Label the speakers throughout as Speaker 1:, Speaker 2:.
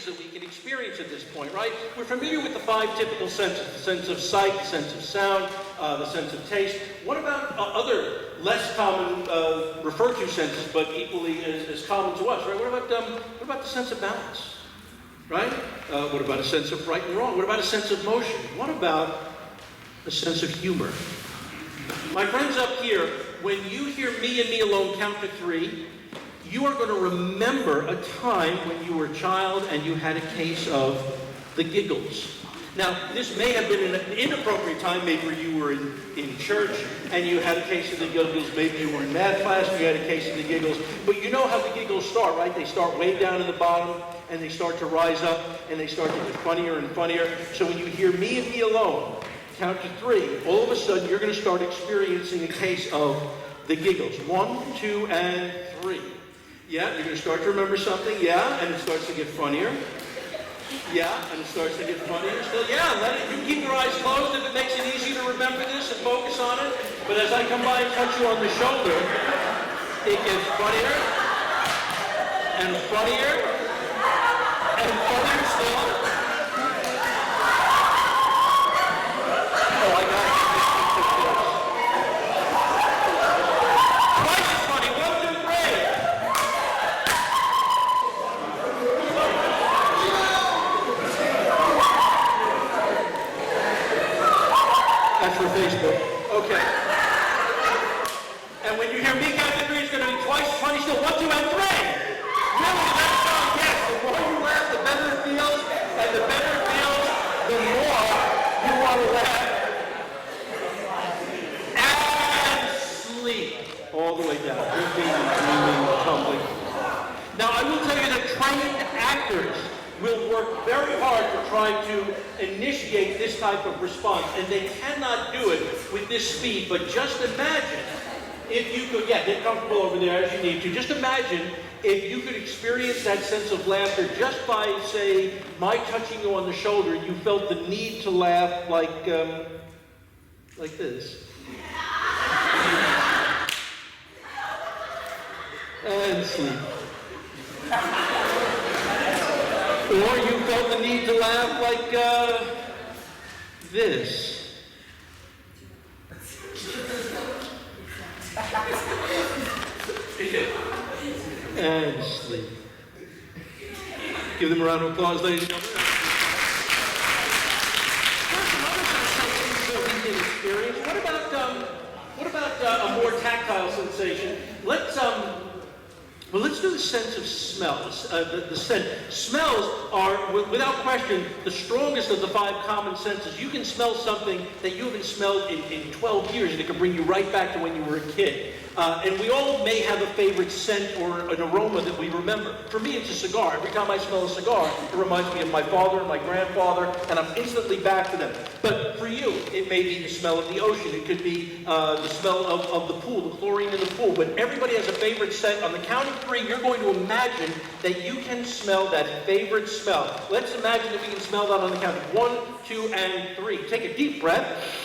Speaker 1: senses that we can experience at this point, right? We're familiar with the 5 typical senses: the sense of sight, the sense of sound, the sense of taste. What about other less common referred to senses, but equally as common to us, right? What about the sense of balance, right? What about a sense of right and wrong? What about a sense of motion? What about a sense of humor? My friends up here, when you hear me and me alone count to 3, you are going to remember a time when you were a child and you had a case of the giggles. Now, this may have been an inappropriate time. Maybe you were in church and you had a case of the giggles. Maybe you were in math class and you had a case of the giggles. But you know how the giggles start, right? They start way down in the bottom and they start to rise up and they start to get funnier and funnier. So when you hear me and me alone count to 3, all of a sudden you're going to start experiencing a case of the giggles. 1, 2, and 3. Yeah, you're going to start to remember something. Yeah, and it starts to get funnier. Yeah, and it starts to get funnier. Still, yeah, you can keep your eyes closed if it makes it easy to remember this and focus on it. But as I come by and touch you on the shoulder, it gets funnier and funnier and funnier still. Oh, I got it. Twice as funny. 1, 2, 3. That's for Facebook. Okay. And when you hear me count to 3, it's going to be twice as funny still. 1, 2, and 3. Really, that's how it gets. The more you laugh, the better it feels. And the better it feels, the more you want to laugh. And sleep. All the way down. Dreaming, tumbling. Now, I will tell you that trained actors will work very hard to try to initiate this type of response, and they cannot do it with this speed. But just imagine if you could, get comfortable over there as you need to, just imagine if you could experience that sense of laughter just by, say, my touching you on the shoulder, you felt the need to laugh like this. And sleep. Or you felt the need to laugh like this. And sleep. Give them a round of applause, ladies and gentlemen. There's some other sensations that we can experience. What about a more tactile sensation? Let's do the sense of smells. The scent. Smells are, without question, the strongest of the 5 common senses. You can smell something that you haven't smelled in 12 years, and it can bring you right back to when you were a kid. And we all may have a favorite scent or an aroma that we remember. For me, it's a cigar. Every time I smell a cigar, it reminds me of my father and my grandfather, and I'm instantly back to them. But for you, it may be the smell of the ocean. It could be the smell of the pool, the chlorine in the pool. But everybody has a favorite scent. On the count of 3, you're going to imagine that you can smell that favorite smell. Let's imagine if we can smell that on the count of 1, 2, and 3. Take a deep breath.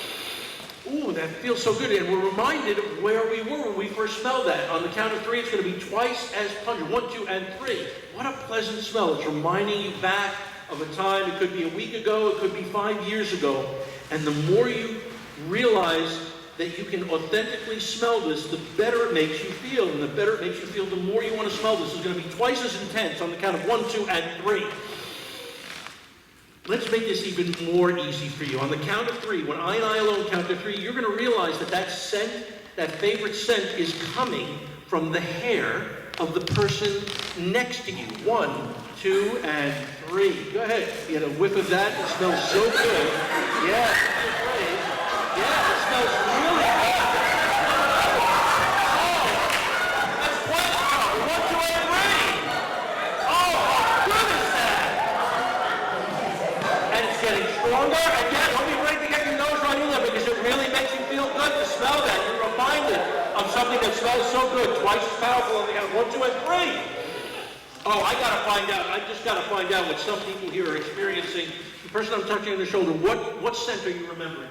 Speaker 1: Ooh, that feels so good. And we're reminded of where we were when we first smelled that. On the count of 3, it's going to be twice as pungent. 1, 2, and 3. What a pleasant smell. It's reminding you back of a time. It could be a week ago. It could be 5 years ago. And the more you realize that you can authentically smell this, the better it makes you feel. And the better it makes you feel, the more you want to smell this. It's going to be twice as intense on the count of 1, 2, and 3. Let's make this even more easy for you. On the count of 3, when I and I alone count to 3, you're going to realize that that scent, that favorite scent, is coming from the hair of the person next to you. 1, 2, and 3. Go ahead. You get a whiff of that. It smells so good. Yeah, great. Yeah, it smells really good. Oh, that's quite a couple. 1, 2, and 3. Oh, how good is that? And it's getting stronger. And yeah, don't be afraid to get your nose right in there, because it really makes you feel good to smell that. You're reminded of something that smells so good, twice as powerful on the count of 1, 2, and 3. Oh, I just gotta find out what some people here are experiencing. The person I'm touching on the shoulder, what scent are you remembering?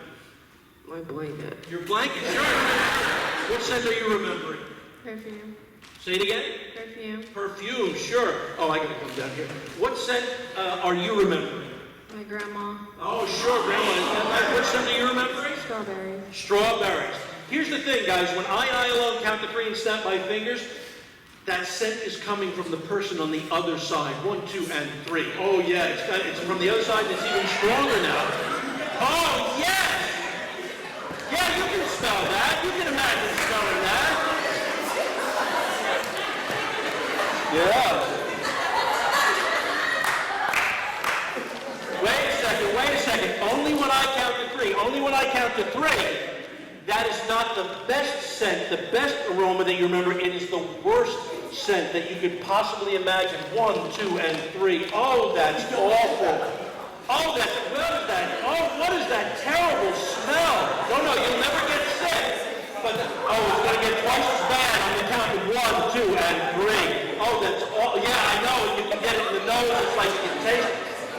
Speaker 2: My blanket.
Speaker 1: Your blanket, sure. What scent are you remembering?
Speaker 2: Perfume.
Speaker 1: Say it again.
Speaker 2: Perfume.
Speaker 1: Perfume, sure. Oh, I gotta come down here. What scent are you remembering?
Speaker 2: My grandma.
Speaker 1: Oh, sure, Grandma. What scent are you remembering?
Speaker 2: Strawberries.
Speaker 1: Strawberries. Here's the thing, guys. When I alone count to 3 and snap my fingers, that scent is coming from the person on the other side. 1, 2, and 3. Oh, yeah. It's from the other side, and it's even stronger now. Oh, yes! Yeah, you can smell that. You can imagine smelling that. Yeah. Wait a second. Only when I count to 3. Only when I count to 3. That is not the best scent, the best aroma that you remember. It is the worst scent that you could possibly imagine. 1, 2, and 3. Oh, that's awful. Oh, what is that? Oh, what is that terrible smell? No, you'll never get sick. But, it's going to get twice as bad on the count of 1, 2, and 3. Oh, that's awful. Yeah, I know. You can get it in the nose. It's like you can taste it.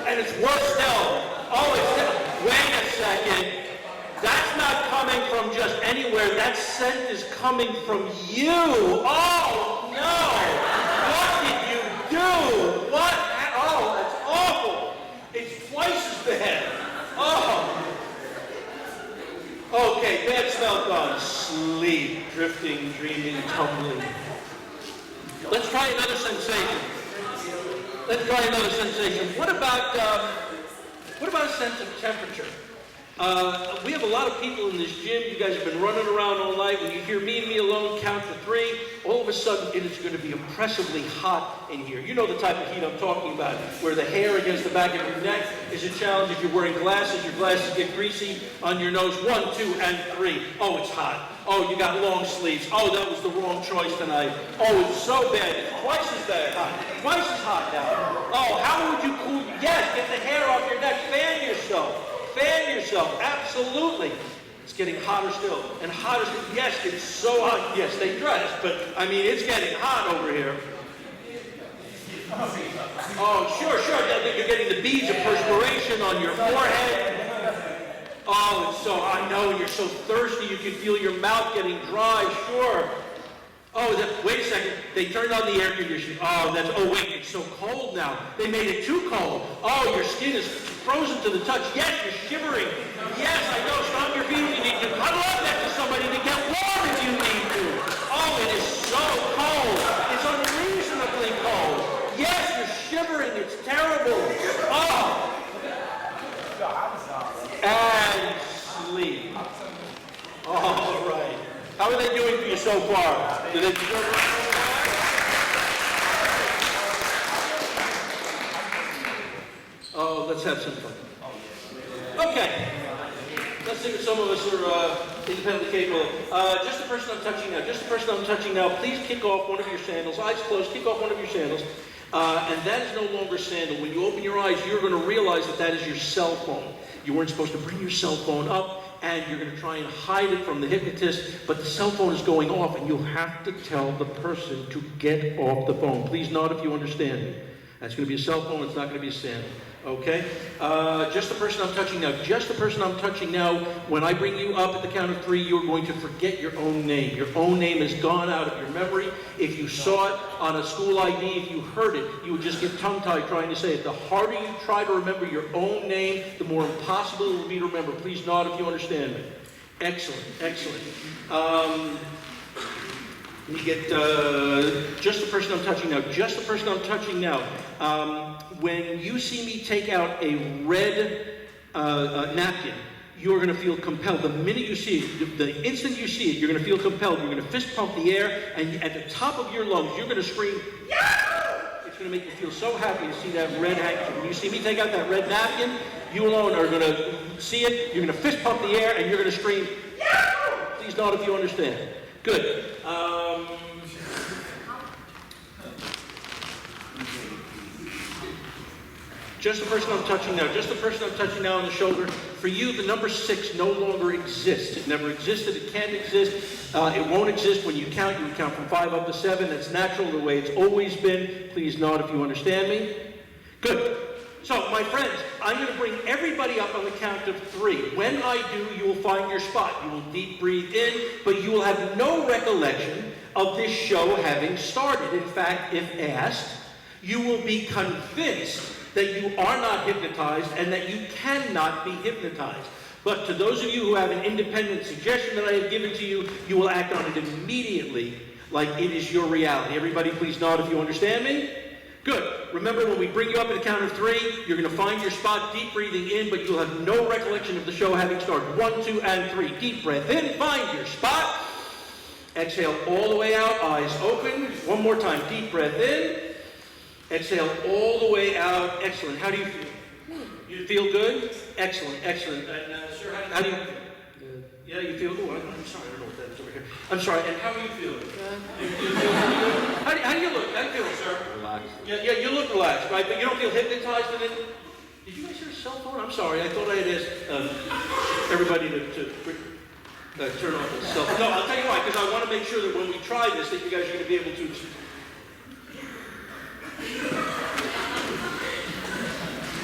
Speaker 1: And it's worse still. Oh, wait a second. That's not coming from just anywhere. That scent is coming from you. Oh, no. What did you do? What? Oh, that's awful. It's twice as bad. Oh. Okay, bad smell gone. Sleep, drifting, dreaming, tumbling. Let's try another sensation. What about a sense of temperature? We have a lot of people in this gym. You guys have been running around all night. When you hear me alone count to 3, all of a sudden it is going to be oppressively hot in here. You know the type of heat I'm talking about, where the hair against the back of your neck is a challenge. If you're wearing glasses, your glasses get greasy on your nose. 1, 2, and 3. Oh, it's hot. Oh, you got long sleeves. Oh, that was the wrong choice tonight. Oh, it's so bad. It's twice as bad hot. Twice as hot now. Oh, how would you cool? Yes, get the hair off your neck. Fan yourself. Absolutely. It's getting hotter still, and hotter still. Yes, it's so hot. Yes, they dress, but I mean, it's getting hot over here. Oh, sure. You're getting the beads of perspiration on your forehead. Oh, it's so, I know, and you're so thirsty, you can feel your mouth getting dry, sure. Oh, wait a second, they turned on the air conditioning. Oh, wait, it's so cold now. They made it too cold. Oh, your skin is frozen to the touch. Yes, you're shivering. Yes, I know, stomp your feet if you need to. Cuddle up next to somebody to get warm if you need to. Oh, it is so cold. It's unreasonably cold. Yes, you're shivering. It's terrible. Oh. And sleep. All right. How are they doing for you so far? Do they deserve it? Oh, let's have some fun. Okay. Let's see what some of us are independently capable of. Just the person I'm touching now. Please kick off one of your sandals. Eyes closed. Kick off one of your sandals. And that is no longer sandal. When you open your eyes, you're going to realize that is your cell phone. You weren't supposed to bring your cell phone up, and you're going to try and hide it from the hypnotist, but the cell phone is going off, and you'll have to tell the person to get off the phone. Please nod if you understand me. That's going to be a cell phone. It's not going to be a sandal. Okay? Just the person I'm touching now. Just the person I'm touching now. When I bring you up at the count of 3, you're going to forget your own name. Your own name is gone out of your memory. If you saw it on a school ID, if you heard it, you would just get tongue-tied trying to say it. The harder you try to remember your own name, the more impossible it will be to remember. Please nod if you understand me. Excellent. You get just the person I'm touching now. Just the person I'm touching now. When you see me take out a red napkin, you're going to feel compelled. The minute you see it, the instant you see it, you're going to feel compelled. You're going to fist pump the air, and at the top of your lungs, you're going to scream, "Yahoo!" It's going to make you feel so happy to see that red handkerchief. When you see me take out that red napkin, you alone are going to see it. You're going to fist pump the air, and you're going to scream, "Yahoo!" Please nod if you understand. Good. Just the person I'm touching now. Just the person I'm touching now on the shoulder. For you, the number 6 no longer exists. It never existed. It can't exist. It won't exist when you count. You would count from 5 up to 7. That's natural, the way it's always been. Please nod if you understand me. Good. So, my friends, I'm going to bring everybody up on the count of 3. When I do, you will find your spot. You will deep breathe in, but you will have no recollection of this show having started. In fact, if asked, you will be convinced that you are not hypnotized and that you cannot be hypnotized. But to those of you who have an independent suggestion that I have given to you, you will act on it immediately like it is your reality. Everybody please nod if you understand me. Good. Remember, when we bring you up at the count of 3, you're going to find your spot, deep breathing in, but you'll have no recollection of the show having started. 1, 2, and 3. Deep breath in, find your spot. Exhale all the way out, eyes open. One more time, deep breath in. Exhale all the way out. Excellent. How do you feel? You feel good? Excellent, excellent. And, sir, how do you feel? Good. Yeah, you feel good? I'm sorry, I don't know what that is over here. I'm sorry, and how are you feeling? Good. You feel pretty good? How do you look? How do you feel, sir? Relaxed. Yeah, you look relaxed, right? But you don't feel hypnotized in it? Did you guys hear a cell phone? I'm sorry, I thought I had asked everybody to turn off the cell phone. No, I'll tell you why, because I want to make sure that when we try this, that you guys are going to be able to...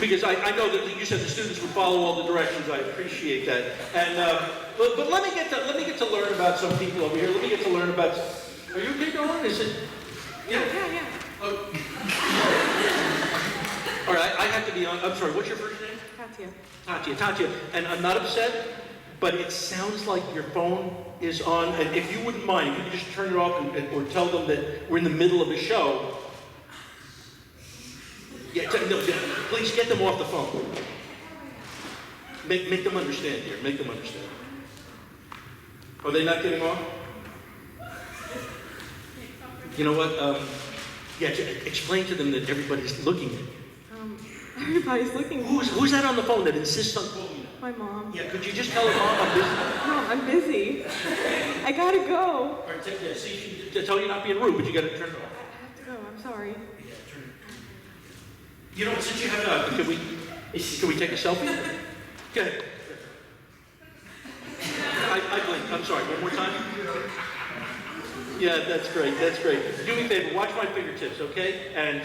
Speaker 1: Because I know that you said the students would follow all the directions. I appreciate that. And but let me get to learn about some people over here. Let me get to learn about. Are you okay, Dawn? Is it? Yeah. Oh. All right. I have to be on. I'm sorry. What's your first name? Tatia. And I'm not upset, but it sounds like your phone is on. And if you wouldn't mind, if you could just turn it off or tell them that we're in the middle of a show. Yeah, please get them off the phone. Make them understand here. Make them understand. Are they not getting off? You know what? Yeah, explain to them that everybody's looking at you.
Speaker 2: Everybody's looking at me.
Speaker 1: Who's that on the phone that insists on calling you?
Speaker 2: My mom.
Speaker 1: Yeah, could you just tell her, Mom, I'm busy?
Speaker 2: No, I'm busy. I gotta go.
Speaker 1: All right, take that. See, she tell you not being rude, but you gotta turn it off.
Speaker 2: I have to go. I'm sorry.
Speaker 1: You know, since you have it on, can we take a selfie? Okay. I blinked. I'm sorry. One more time. Yeah, that's great. That's great. Do me a favor. Watch my fingertips, okay? And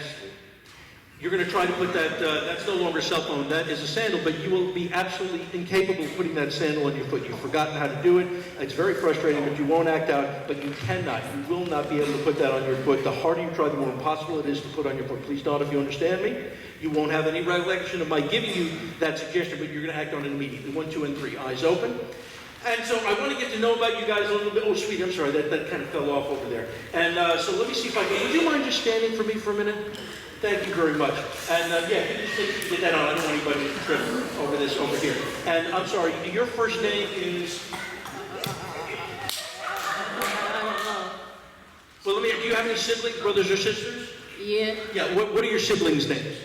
Speaker 1: you're going to try to put that. That's no longer a cell phone. That is a sandal. But you will be absolutely incapable of putting that sandal on your foot. You've forgotten how to do it. It's very frustrating, but you won't act out. But you cannot. You will not be able to put that on your foot. The harder you try, the more impossible it is to put on your foot. Please nod if you understand me. You won't have any recollection of my giving you that suggestion, but you're going to act on it immediately. 1, 2, and 3. Eyes open. And so I want to get to know about you guys a little bit. Oh, sweetie, I'm sorry. That kind of fell off over there. And so let me see if I can. Would you mind just standing for me for a minute? Thank you very much. And yeah, you just get that on. I don't want anybody to trip over this over here. And I'm sorry, your first name is... Well, let me, do you have any siblings, brothers or sisters?
Speaker 3: Yeah.
Speaker 1: Yeah, what are your siblings' names?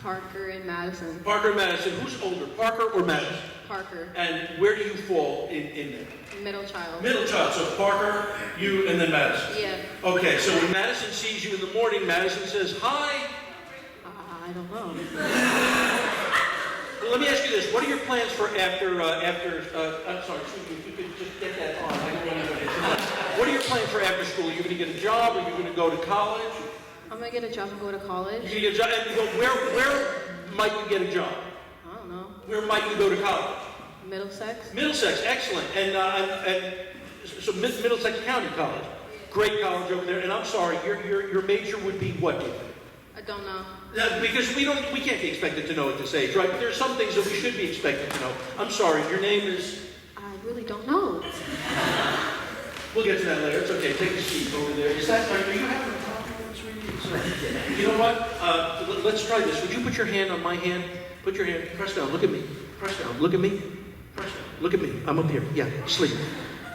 Speaker 3: Parker and Madison.
Speaker 1: Parker and Madison. Who's older, Parker or Madison?
Speaker 3: Parker.
Speaker 1: And where do you fall in that?
Speaker 3: Middle child.
Speaker 1: Middle child. So Parker, you, and then Madison.
Speaker 3: Yeah.
Speaker 1: Okay, so when Madison sees you in the morning, Madison says, hi.
Speaker 3: I don't know.
Speaker 1: Well, let me ask you this. What are your plans for after, I'm sorry, excuse me, if you could just get that on. I don't want anybody to. What are your plans for after school? Are you going to get a job? Are you going to go to college?
Speaker 3: I'm going to get a job and go to college.
Speaker 1: You're going to get a job? And where might you get a job?
Speaker 3: I don't know.
Speaker 1: Where might you go to college?
Speaker 3: Middlesex.
Speaker 1: Middlesex, excellent. And so Middlesex County College. Great college over there. And I'm sorry, your major would be what, do you think?
Speaker 3: I don't know.
Speaker 1: Because we can't be expected to know at this age, right? But there are some things that we should be expected to know. I'm sorry, your name is?
Speaker 3: I really don't know.
Speaker 1: We'll get to that later. It's okay. Take a seat over there. Is that right? Are you having a problem, sweetie? You know what? Let's try this. Would you put your hand on my hand? Put your hand. Press down. Look at me. Press down. Look at me. Press down. Look at me. I'm up here. Yeah. Sleep.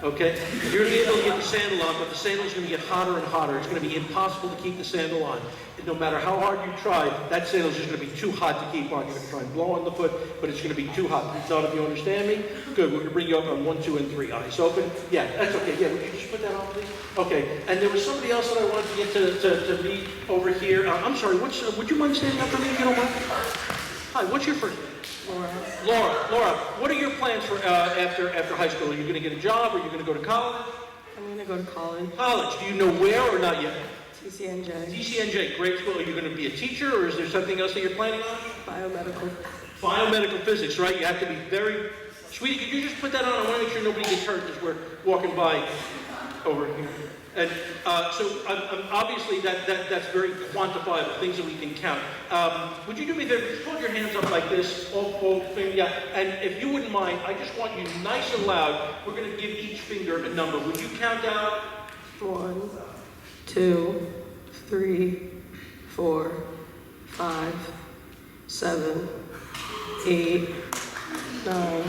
Speaker 1: Okay? You're going to be able to get the sandal on, but the sandal's going to get hotter and hotter. It's going to be impossible to keep the sandal on. And no matter how hard you try, that sandal's just going to be too hot to keep on. You're going to try and blow on the foot, but it's going to be too hot. Please nod if you understand me. Good. We're going to bring you up on 1, 2, and 3. Eyes open. Yeah, that's okay. Yeah, would you just put that on, please? Okay. And there was somebody else that I wanted to get to meet over here. I'm sorry. Would you mind standing up for me if you don't mind? Hi. What's your first name? Laura, what are your plans for after high school? Are you going to get a job? Or are you going to go to college?
Speaker 2: I'm going to go to college.
Speaker 1: College. Do you know where or not yet?
Speaker 2: TCNJ.
Speaker 1: TCNJ, great school. Are you going to be a teacher, or is there something else that you're planning on?
Speaker 2: Biomedical.
Speaker 1: Biomedical physics, right? You have to be very... Sweetie, could you just put that on? I want to make sure nobody gets hurt as we're walking by over here. And obviously that's very quantifiable, things that we can count. Would you do me a favor? Just hold your hands up like this, all finger, yeah. And if you wouldn't mind, I just want you nice and loud. We're going to give each finger a number. Would you count down?
Speaker 2: 1, 2, 3, 4, 5, 7, 8, 9,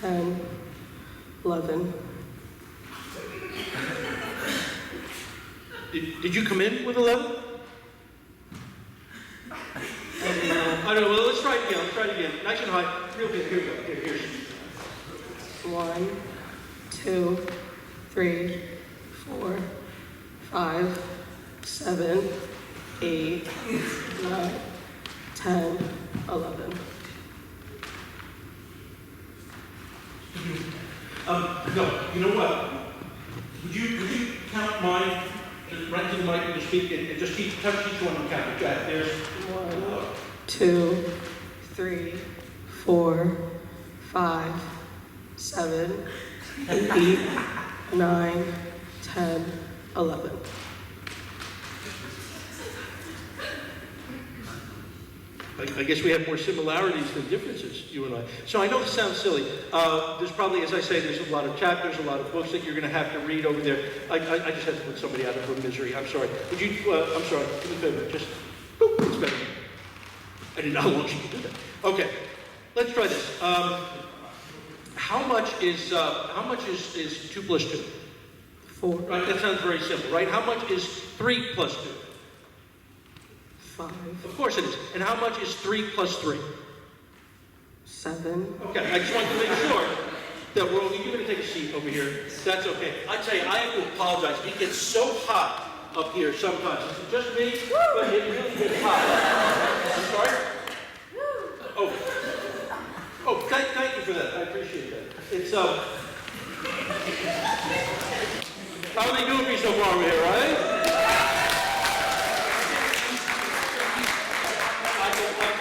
Speaker 2: 10, 11.
Speaker 1: Did you come in with 11? I don't know. Well, let's try it again. Let's try it again. Nice and high. Real good. Here we go. Here's.
Speaker 2: 1, 2, 3, 4, 5, 7, 8, 9, 10, 11.
Speaker 1: No, you know what? Would you count mine right to the mic when you speak and just touch each one and count it? Jack, there's
Speaker 2: 1, 2, 3, 4, 5, 7, 8, 9, 10, 11.
Speaker 1: I guess we have more similarities than differences, you and I. So I know this sounds silly. There's probably, as I say, there's a lot of chapters, a lot of books that you're going to have to read over there. I just had to put somebody out of her misery. I'm sorry. Would you, I'm sorry, do me a favor. Just, boop, it's better. I didn't know how long she could do that. Okay, let's try this. How much is 2 plus 2?
Speaker 2: 4,
Speaker 1: Right, that sounds very simple, right? How much is 3 plus 2?
Speaker 2: 5,
Speaker 1: Of course it is. And how much is 3 plus 3?
Speaker 2: 7,
Speaker 1: Okay, I just wanted to make sure that we're over. You're going to take a seat over here. That's okay. I tell you, I have to apologize. It gets so hot up here sometimes. It's just me, but it really gets hot. I'm sorry? Oh, thank you for that. I appreciate that. It's, how are they doing me so far over here, right?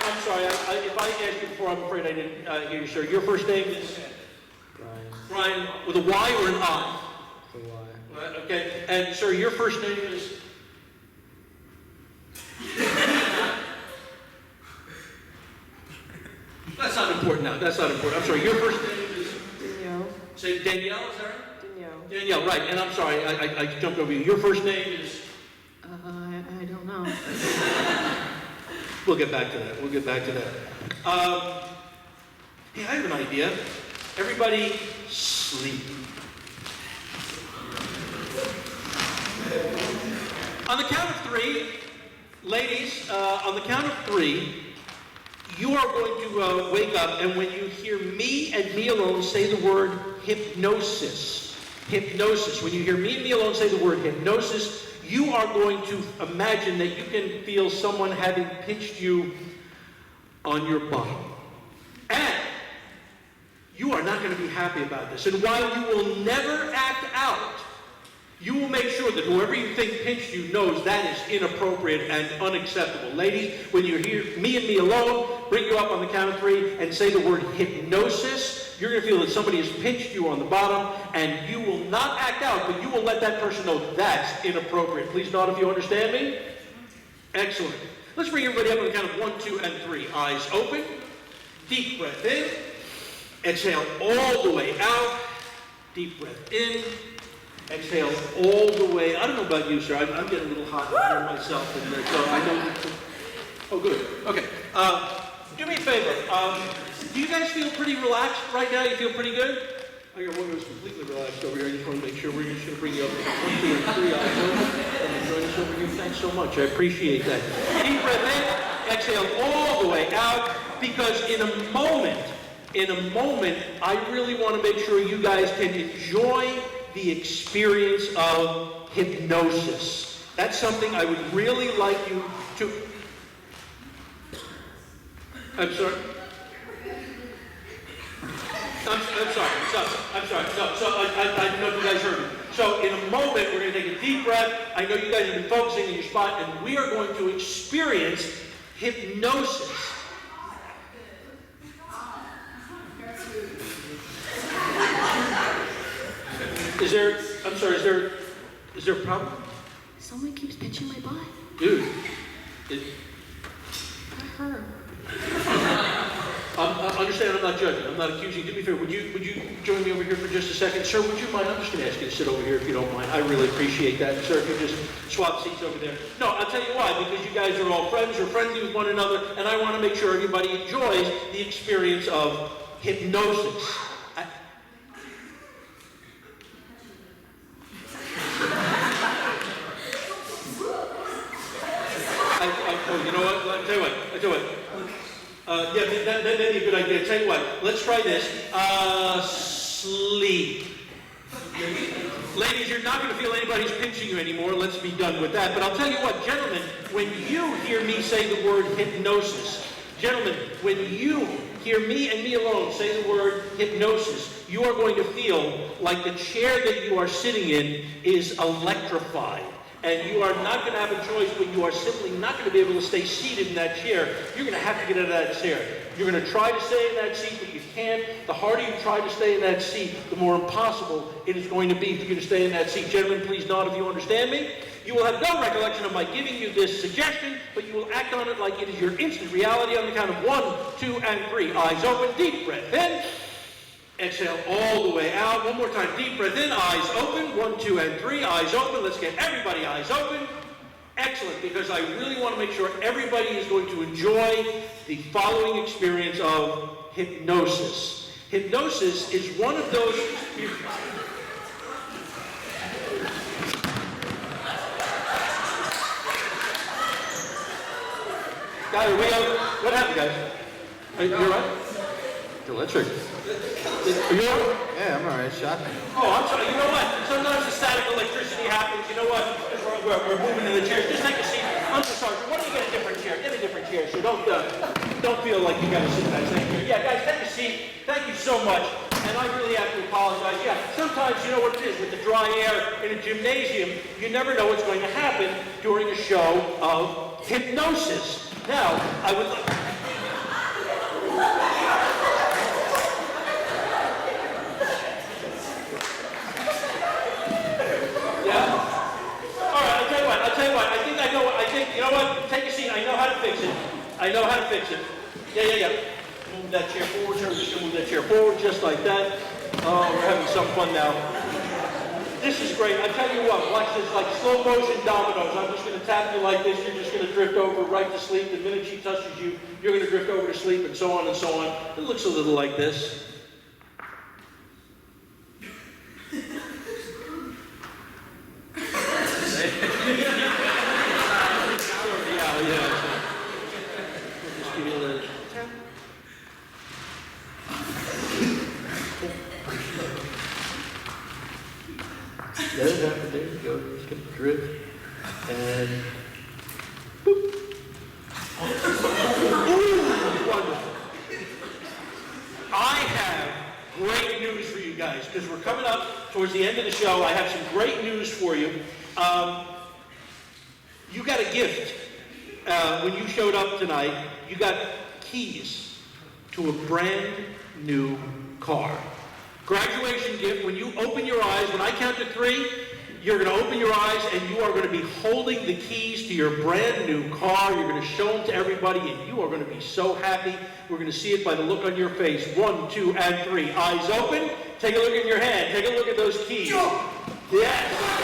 Speaker 1: I'm sorry, if I asked you before, I'm afraid I didn't hear you, sir. Your first name is? Brian. Brian, with a Y or an I?
Speaker 4: A Y.
Speaker 1: Right, okay. And, sir, your first name is? That's not important now. That's not important. I'm sorry. Your first name is?
Speaker 2: Danielle,
Speaker 1: Say Danielle, is that right?
Speaker 2: Danielle,
Speaker 1: Danielle, right. And I'm sorry, I jumped over you. Your first name is?
Speaker 3: I don't know.
Speaker 1: We'll get back to that. We'll get back to that. Hey, I have an idea. Everybody sleep. On the count of 3, ladies, on the count of 3, you are going to wake up, and when you hear me and me alone say the word hypnosis, hypnosis, when you hear me and me alone say the word hypnosis, you are going to imagine that you can feel someone having pinched you on your bottom. And you are not going to be happy about this. And while you will never act out, you will make sure that whoever you think pinched you knows that is inappropriate and unacceptable. Ladies, when you hear me and me alone, bring you up on the count of 3 and say the word hypnosis, you're going to feel that somebody has pinched you on the bottom, and you will not act out, but you will let that person know that's inappropriate. Please nod if you understand me. Excellent. Let's bring everybody up on the count of 1, 2, and 3. Eyes open. Deep breath in. Exhale all the way out. Deep breath in. Exhale all the way. I don't know about you, sir. I'm getting a little hot here myself, and so I know. Oh, good. Okay. Do me a favor. Do you guys feel pretty relaxed right now? You feel pretty good? I got one who's completely relaxed over here. I just want to make sure we're just going to bring you up to 1, 2, and 3. Eyes open. And join us over here. Thanks so much. I appreciate that. Deep breath in. Exhale all the way out. Because in a moment, I really want to make sure you guys can enjoy the experience of hypnosis. That's something I would really like you to... I'm sorry? I'm sorry. No, so I don't know if you guys heard me. So in a moment, we're going to take a deep breath. I know you guys have been focusing on your spot, and we are going to experience hypnosis. Is there a problem?
Speaker 3: Someone keeps pinching my butt.
Speaker 1: Dude,
Speaker 3: That hurt.
Speaker 1: understand I'm not judging, I'm not accusing. Do me a favor, would you join me over here for just a second? Sir, would you mind? I'm just going to ask you to sit over here if you don't mind. I really appreciate that. Sir, if you just swap seats over there. No, I'll tell you why, because you guys are all friends or friendly with one another, and I want to make sure everybody enjoys the experience of hypnosis. You know what? I'll tell you what. Yeah, that may be a good idea. Tell you what, let's try this. Sleep. Ladies, you're not going to feel anybody's pinching you anymore. Let's be done with that. But I'll tell you what, gentlemen, when you hear me say the word hypnosis, gentlemen, when you hear me and me alone say the word hypnosis, you are going to feel like the chair that you are sitting in is electrified. And you are not going to have a choice, but you are simply not going to be able to stay seated in that chair. You're going to have to get out of that chair. You're going to try to stay in that seat, but you can't. The harder you try to stay in that seat, the more impossible it is going to be for you to stay in that seat. Gentlemen, please nod if you understand me. You will have no recollection of my giving you this suggestion, but you will act on it like it is your instant reality on the count of 1, 2, and 3. Eyes open, deep breath in. Exhale all the way out. One more time. Deep breath in. Eyes open. 1, 2, and 3. Eyes open. Let's get everybody eyes open. Excellent, because I really want to make sure everybody is going to enjoy the following experience of hypnosis. Hypnosis is one of those experiences. Guys, are we out? What happened, guys? Are you all right? Electric. Are you all right?
Speaker 4: Yeah, I'm alright, shocking.
Speaker 1: Oh, I'm sorry. You know what? Sometimes the static electricity happens. You know what? We're moving in the chairs. Just take a seat. I'm so sorry. Why don't you get a different chair? Get a different chair, so don't feel like you got to sit in that same chair. Yeah, guys, take a seat. Thank you so much. And I really have to apologize. Yeah, sometimes you know what it is with the dry air in a gymnasium. You never know what's going to happen during a show of hypnosis. Now, I would like. You know what? Take a seat. I know how to fix it. Yeah. Move that chair forward, sir. We're just going to move that chair forward just like that. Oh, we're having some fun now. This is great. I tell you what, watch this like slow motion dominoes. I'm just going to tap you like this. You're just going to drift over right to sleep. The minute she touches you, you're going to drift over to sleep, and so on and so on. It looks a little like this. There you go. Just going to drip and boop. Ooh, wonderful. I have great news for you guys because we're coming up towards the end of the show. I have some great news for you. You got a gift when you showed up tonight. You got keys to a brand new car. Graduation gift. When you open your eyes, when I count to 3, you're going to open your eyes and you are going to be holding the keys to your brand new car. You're going to show them to everybody and you are going to be so happy. We're going to see it by the look on your face. 1, 2, and 3. Eyes open. Take a look in your hand. Take a look at those keys. Yes.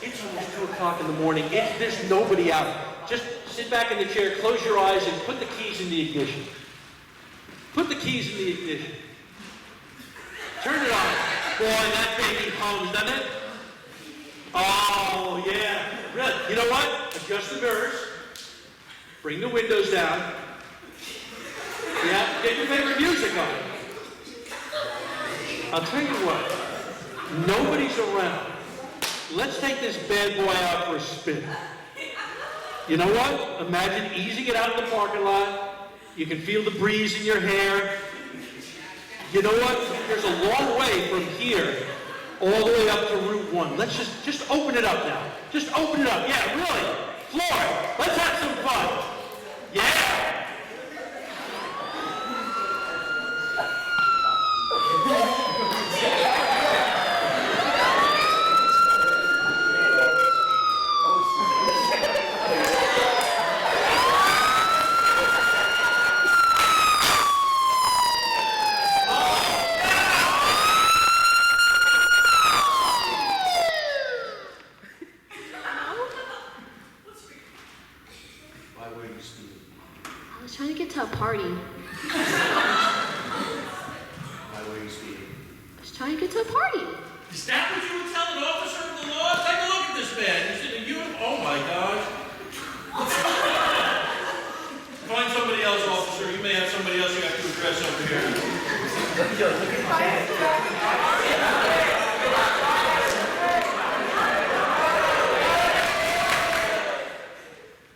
Speaker 1: It's almost 2 o'clock in the morning. There's nobody out. Just sit back in the chair, close your eyes, and put the keys in the ignition. Put the keys in the ignition. Turn it on. Boy, that baby hums, doesn't it? Oh, You know what? Adjust the mirrors. Bring the windows down. Yeah, get your favorite music on. I'll tell you what. Nobody's around. Let's take this bad boy out for a spin. You know what? Imagine easing it out in the parking lot. You can feel the breeze in your hair. You know what? There's a long way from here all the way up to Route 1. Let's just open it up now. Just open it up. Yeah, really. Floor it. Let's have some fun. Yeah.
Speaker 3: I was trying to get to a party.
Speaker 4: Why were you speaking?
Speaker 3: I was trying to get to a party.
Speaker 1: Is that what you would tell an officer of the law? Take a look at this man. He's in a uniform. Oh my gosh. Find somebody else, officer. You may have somebody else you have to address over here.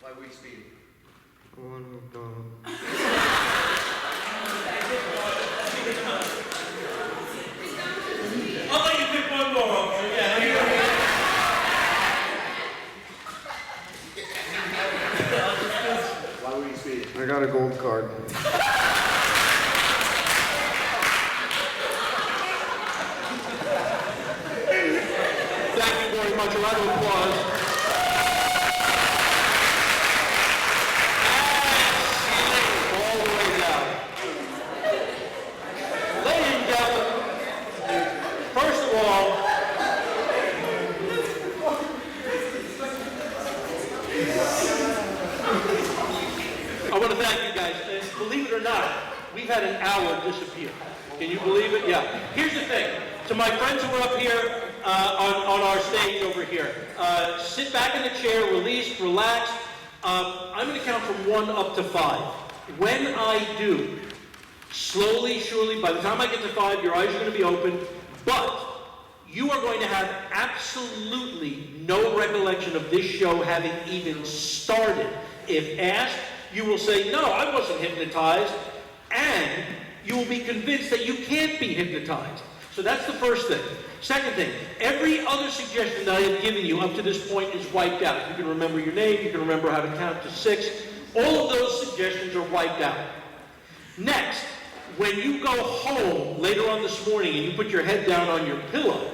Speaker 4: Why were you speaking?
Speaker 1: I'll let you pick one more, officer. Yeah, here you go.
Speaker 4: Why were you speaking?
Speaker 5: I got a gold card.
Speaker 1: Thank you very much. A round of applause. All the way down. Ladies and gentlemen, first of all, I want to thank you guys. Believe it or not, we've had an hour disappear. Can you believe it? Yeah. Here's the thing. To my friends who are up here on our stage over here, sit back in the chair, release, relax. I'm going to count from 1 up to 5. When I do, slowly, surely, by the time I get to 5, your eyes are going to be open, but you are going to have absolutely no recollection of this show having even started. If asked, you will say, no, I wasn't hypnotized, and you will be convinced that you can't be hypnotized. So that's the first thing. Second thing, every other suggestion that I have given you up to this point is wiped out. You can remember your name, you can remember how to count to 6. All of those suggestions are wiped out. Next, when you go home later on this morning and you put your head down on your pillow,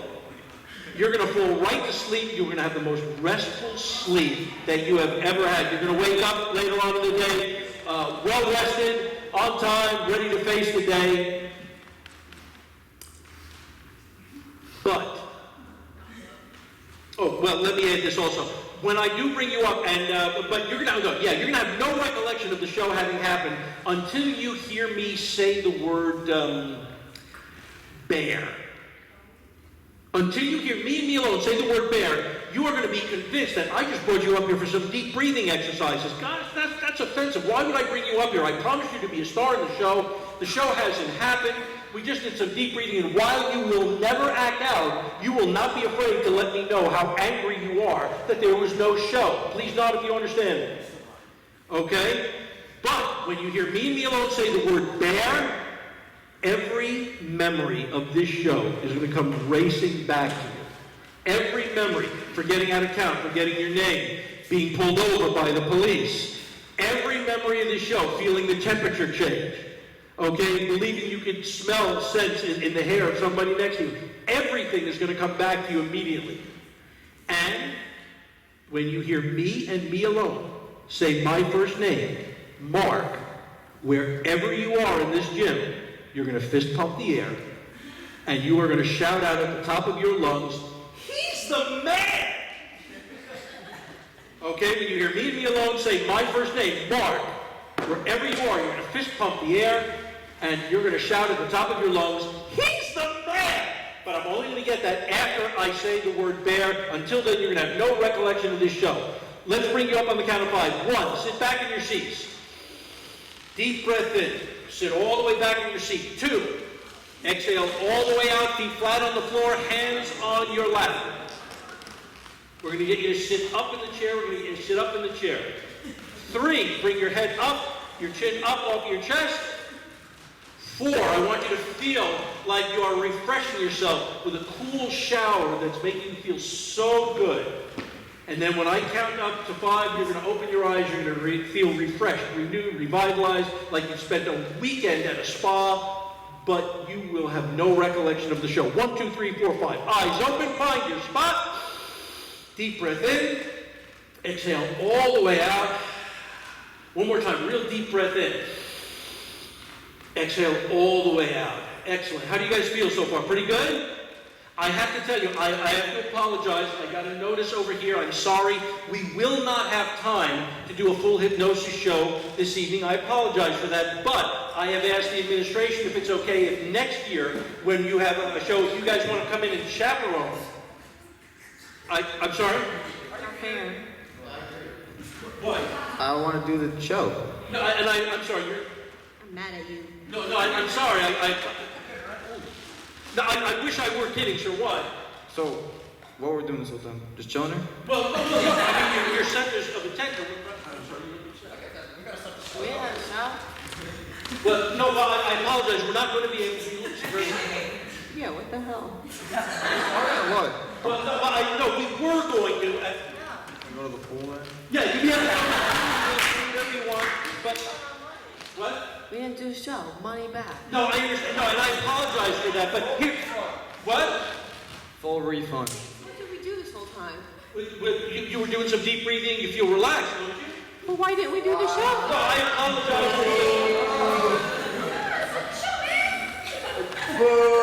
Speaker 1: you're going to fall right to sleep. You're going to have the most restful sleep that you have ever had. You're going to wake up later on in the day, well rested, on time, ready to face the day. But, oh, well, let me add this also. When I do bring you up, and but you're gonna have no recollection of the show having happened until you hear me say the word bear. Until you hear me and me alone say the word bear, you are going to be convinced that I just brought you up here for some deep breathing exercises. Gosh, that's offensive. Why would I bring you up here? I promised you to be a star in the show. The show hasn't happened. We just did some deep breathing, and while you will never act out, you will not be afraid to let me know how angry you are that there was no show. Please nod if you understand. Okay? But when you hear me and me alone say the word bear, every memory of this show is going to come racing back to you. Every memory, forgetting how to count, forgetting your name, being pulled over by the police. Every memory of this show, feeling the temperature change. Okay, believing you can smell scents in the hair of somebody next to you. Everything is going to come back to you immediately. And when you hear me and me alone say my first name, Mark, wherever you are in this gym, you're going to fist pump the air, and you are going to shout out at the top of your lungs, "He's the man!" Okay, when you hear me and me alone say my first name, Mark, wherever you are, you're going to fist pump the air, and you're going to shout at the top of your lungs, "He's the man!" But I'm only going to get that after I say the word bear. Until then, you're going to have no recollection of this show. Let's bring you up on the count of 5. 1, sit back in your seats. Deep breath in. Sit all the way back in your seat. 2, exhale all the way out, feet flat on the floor, hands on your lap. We're going to get you to sit up in the chair. We're going to get you to sit up in the chair. 3, bring your head up, your chin up off your chest. 4, I want you to feel like you are refreshing yourself with a cool shower that's making you feel so good. And then when I count up to 5, you're going to open your eyes, you're going to feel refreshed, renewed, revitalized, like you spent a weekend at a spa, but you will have no recollection of the show. 1, 2, 3, 4, 5. Eyes open, find your spot. Deep breath in. Exhale all the way out. One more time, real deep breath in. Exhale all the way out. Excellent. How do you guys feel so far? Pretty good? I have to tell you, I have to apologize. I got a notice over here. I'm sorry. We will not have time to do a full hypnosis show this evening. I apologize for that. But I have asked the administration if it's okay if next year, when you have a show, if you guys want to come in and chaperone. I'm sorry?
Speaker 2: Not fair.
Speaker 1: What?
Speaker 5: I want to do the show.
Speaker 1: No, I'm sorry.
Speaker 2: I'm mad at you.
Speaker 1: No, I'm sorry. I wish I were kidding. Sure, what?
Speaker 5: So, what we're doing this whole time? Just chilling her?
Speaker 1: Well, no. I mean, your centers of attention. I'm sorry.
Speaker 2: We had a show?
Speaker 1: Well, no, I apologize. We're not going to be able to.
Speaker 2: Yeah, what the hell?
Speaker 5: What?
Speaker 1: Well, no, we were going to.
Speaker 5: Go to the pool then?
Speaker 1: Yeah, you can have whatever you want, but what?
Speaker 2: We didn't do a show. Money back.
Speaker 1: No, I understand. No, and I apologize for that. But here, what?
Speaker 5: Full refund.
Speaker 2: What did we do this whole time?
Speaker 1: You were doing some deep breathing. You feel relaxed, don't you?
Speaker 2: Well, why didn't we do the show?
Speaker 1: No, I apologize for you guys. Well,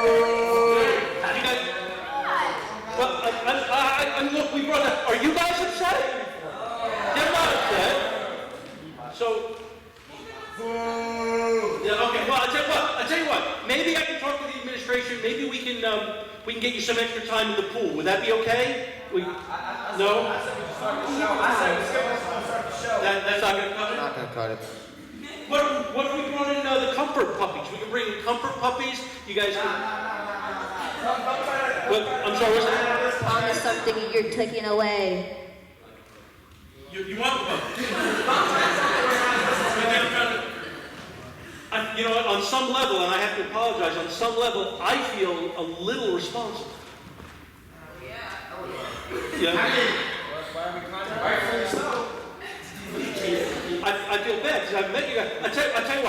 Speaker 1: look, we brought up. Are you guys upset? They're not upset. So. Yeah, okay. Well, I'll tell you what. Maybe I can talk to the administration. Maybe we can get you some extra time in the pool. Would that be okay? No. That's not going to cut it.
Speaker 5: Not gonna cut it.
Speaker 1: What if we brought in the comfort puppies? We can bring in comfort puppies. You guys can. I'm sorry. What's that?
Speaker 3: Promise something you're taking away.
Speaker 1: You want the puppies? You know what, on some level, and I have to apologize, on some level, I feel a little responsible. Yeah. I feel bad, because I've met you guys. I tell you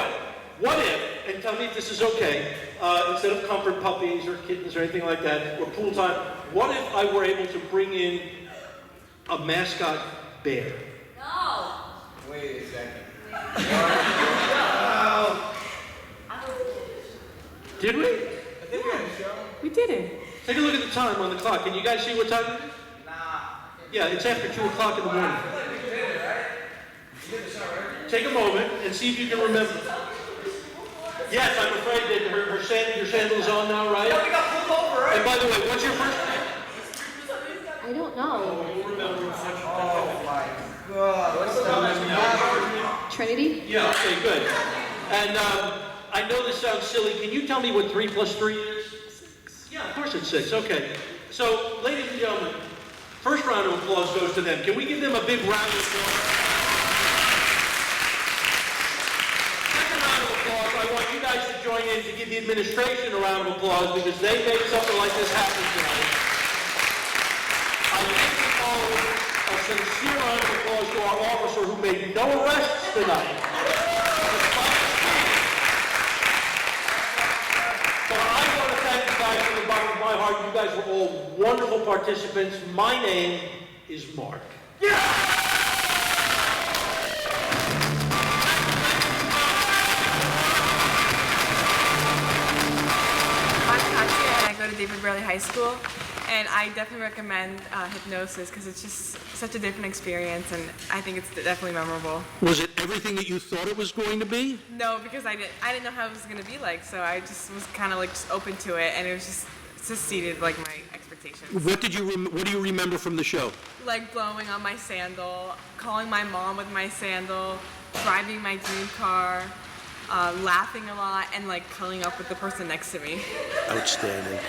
Speaker 1: what if, and tell me if this is okay, instead of comfort puppies or kittens or anything like that, or pool time, what if I were able to bring in a mascot bear?
Speaker 3: No.
Speaker 5: Wait a second.
Speaker 1: Did we?
Speaker 5: I think we had a show.
Speaker 2: We did it.
Speaker 1: Take a look at the time on the clock. Can you guys see what time it is? Yeah, it's after 2 o'clock in the morning. Take a moment and see if you can remember. Yes, I'm afraid that your sandal's on now, right?
Speaker 4: Yeah, we got pulled over, right?
Speaker 1: And by the way, what's your first name?
Speaker 3: I don't know.
Speaker 1: You'll remember.
Speaker 4: Oh my God, what's the
Speaker 3: Trinity?
Speaker 1: Yeah, okay, good. And I know this sounds silly. Can you tell me what 3 plus 3 is? 6. Yeah, of course it's 6. Okay. So, ladies and gentlemen, first round of applause goes to them. Can we give them a big round of applause? Second round of applause, I want you guys to join in to give the administration a round of applause because they made something like this happen tonight. I think we owe a sincere round of applause to our officer who made no arrests tonight. But I want to thank you guys from the bottom of my heart. You guys were all wonderful participants. My name is Mark.
Speaker 6: I'm Katya and I go to David Brearley High School, and I definitely recommend hypnosis because it's just such a different experience, and I think it's definitely memorable.
Speaker 1: Was it everything that you thought it was going to be?
Speaker 6: No, because I didn't know how it was going to be like, so I just was kind of like just open to it, and it just exceeded like my expectations. interpretations.
Speaker 1: What do you remember from the show?
Speaker 6: Like blowing on my sandal, calling my mom with my sandal, driving my dream car, laughing a lot, and like cuddling up with the person next to me.
Speaker 1: Outstanding.